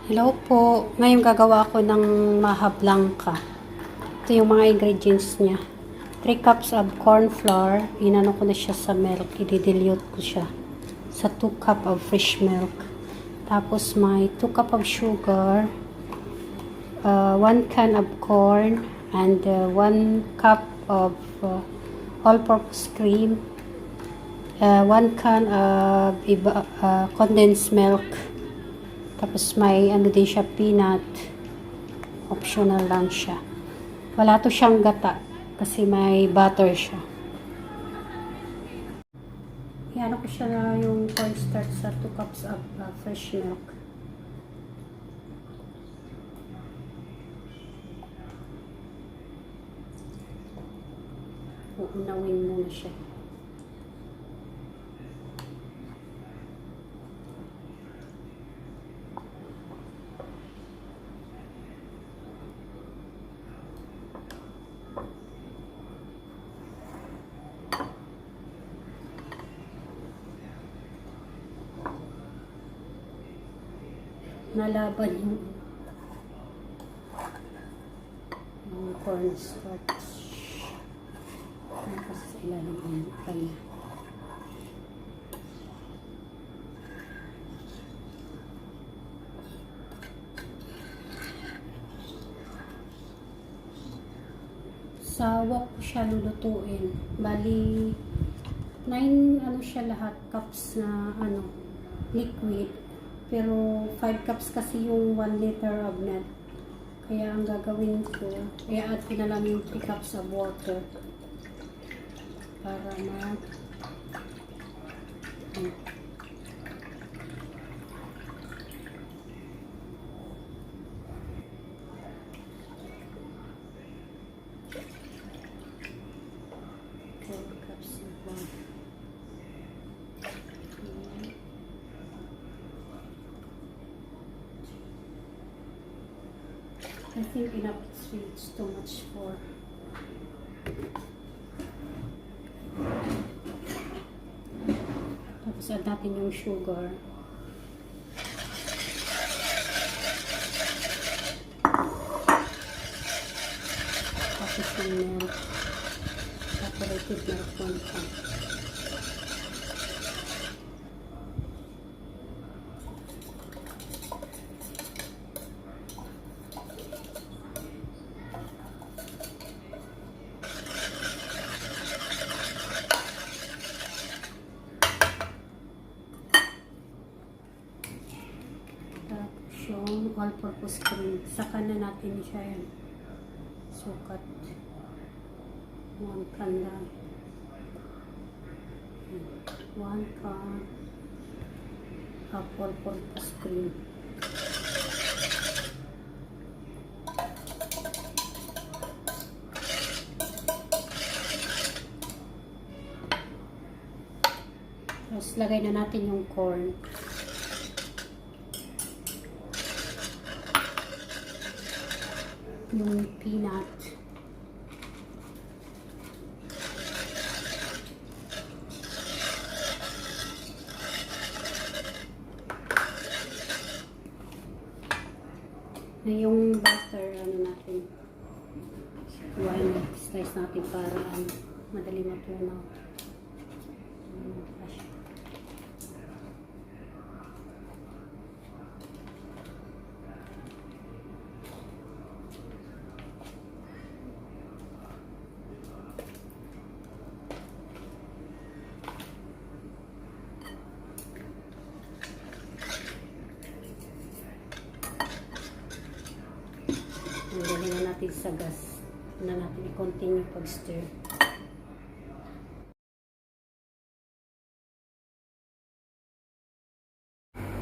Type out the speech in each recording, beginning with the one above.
Hello po. Ngayon gagawa ako ng MAHA blanca. Ito yung mga ingredients niya. 3 cups of corn flour. Inano ko na siya sa milk. I-dilute ko siya sa 2 cup of fresh milk. Tapos may 2 cup of sugar, 1 can of corn, and 1 cup of all-purpose cream, 1 can of condensed milk. Tapos may ano din siya, peanut. Optional lang siya. Wala to siyang gata kasi may butter siya. Iano ko siya na yung cornstarch sa 2 cups of fresh milk. Uunawin muna siya. Nalaban yung cornstarch. Tapos ilalim ang kanya. Sa wok ko siya lulutuin. Bali 9 ano siya lahat cups na liquid. Pero 5 cups kasi yung 1 liter of milk. Kaya ang gagawin ko, i-add ko na lang yung 3 cups of water. Para I think enough sweet. It's too much for tapos add natin yung sugar. Tapos yung milk. Evaporated milk 1 cup. Yung all-purpose cream. Saka na natin siya yan. Sukat. 1 can lang. 1 can of all-purpose cream. Tapos lagay na natin yung corn. Yung peanut. Na yung butter, natin. Slice natin para madali matunaw. Lagyan na natin sa gas. Na natin i-continue pag-stir.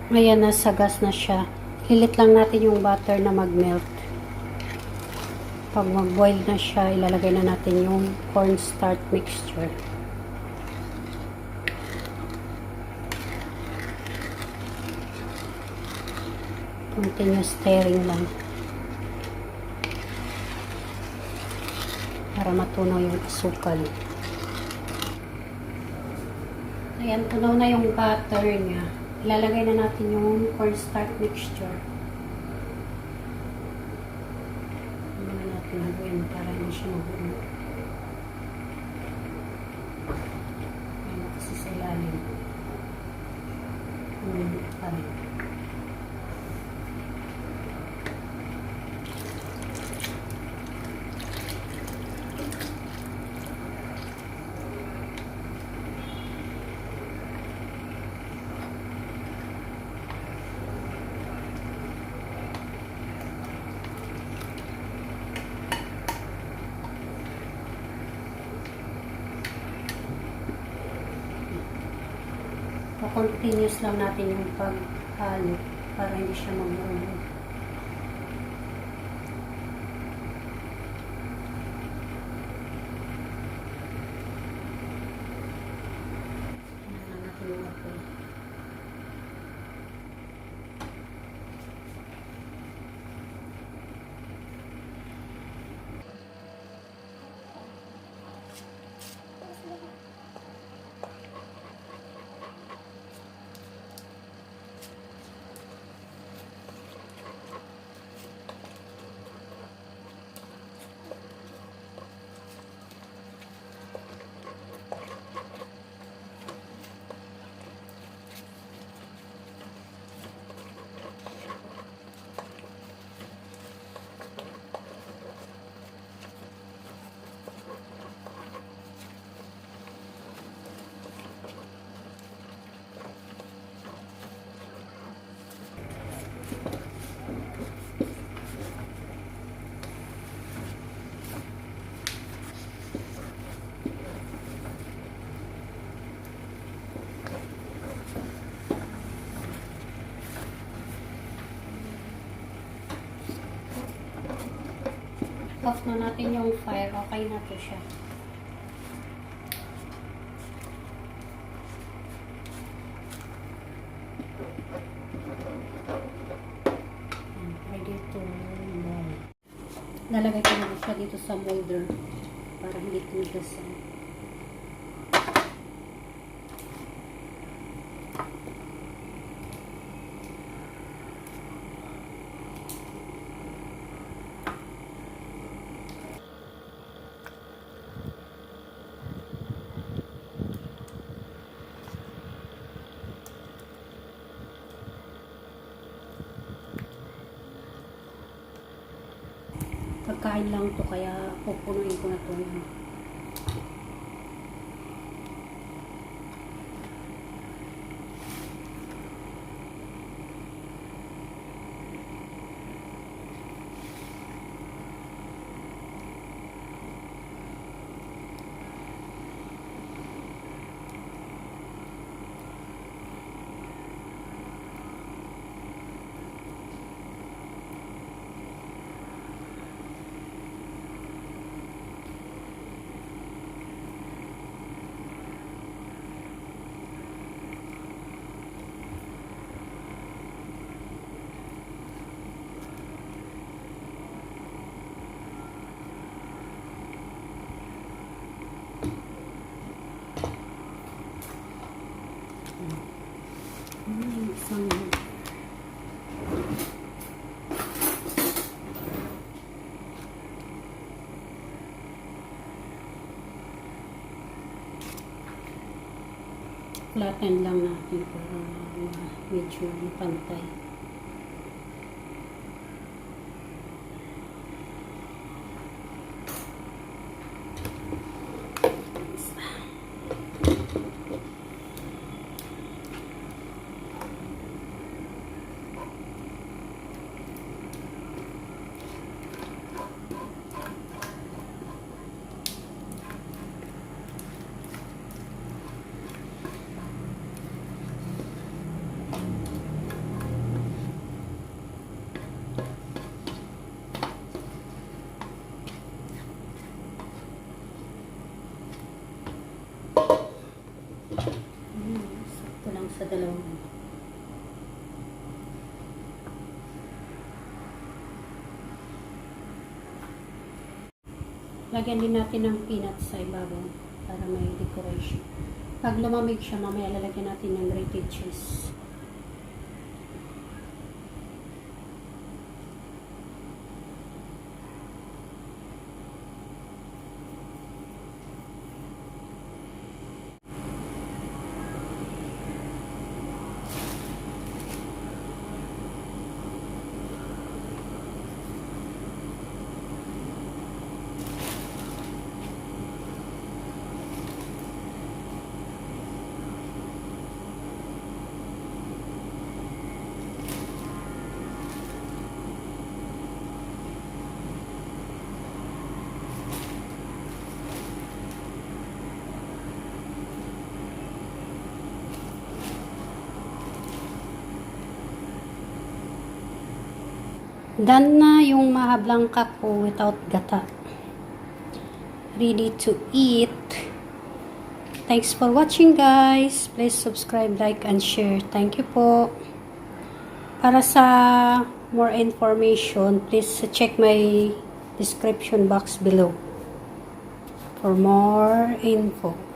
Ayan, nasa gas na siya. Lilit lang natin yung butter na mag-melt. Pag mag-boil na siya, ilalagay na natin yung cornstarch mixture. Continue stirring lang. Para matunaw yung asukal. Ayan, tunaw na yung butter niya. Ilalagay na natin yung cornstarch mixture. Pinaguin para hindi siya magulo. Ayan na kasi sa ilalim. Pa rin. Continuous lang natin yung paghalo para hindi siya magulo. Tingnan natin yung apoy. Off na natin yung fire. Okay na to siya. Ready to mold. Lalagay ko na siya dito sa molder para hindi tumigas. Pagkain lang to kaya pupunuin ko na to. Isang flatten lang natin para medyo pantay. Sakto lang sa dalawang. Lagyan din natin ng peanuts sa ibabaw para may decoration. Pag lumamig siya, mamaya lalagyan natin ng grated cheese. Done na yung MAHA blanca ko without gata. Ready to eat. Thanks for watching, guys. Please subscribe, like, and share. Thank you po. Para sa more information, please check my description box below for more info.